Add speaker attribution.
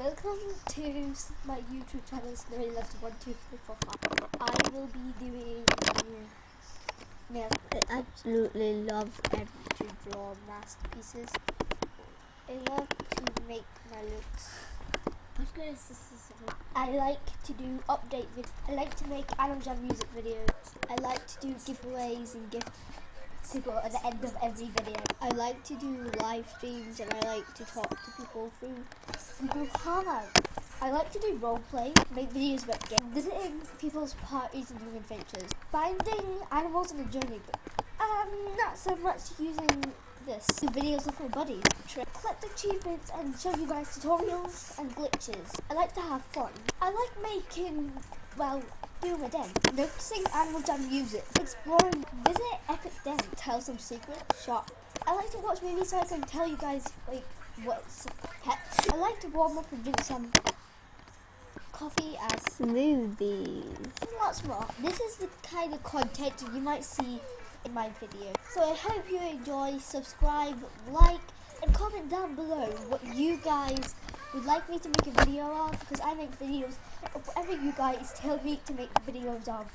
Speaker 1: Welcome to my YouTube channel, Snowy Loves 1, 2, 3, 4, 5. I will be doing nail. I absolutely love to draw masterpieces. I love to make my looks. I like to do update videos. I like to make Animal Jam music videos. I like to do giveaways and gift people at the end of every video. I like to do live streams and I like to talk to people through Google Hangouts. I like to do roleplay, make videos about games, visiting people's parties and doing adventures, finding animals on a journey, but not so much using this. Do videos with my buddies, collect achievements and show you guys tutorials and glitches. I like to have fun. I like making, doing a den, noticing Animal Jam music, exploring, visit Epic Den, tell some secrets, shop. I like to watch movies so I can tell you guys what's pets. I like to warm up and drink some coffee as smoothies. Lots more. This is the kind of content you might see in my video. So I hope you enjoy, subscribe, like, and comment down below what you guys would like me to make a video of, because I make videos of whatever you guys tell me to make videos of.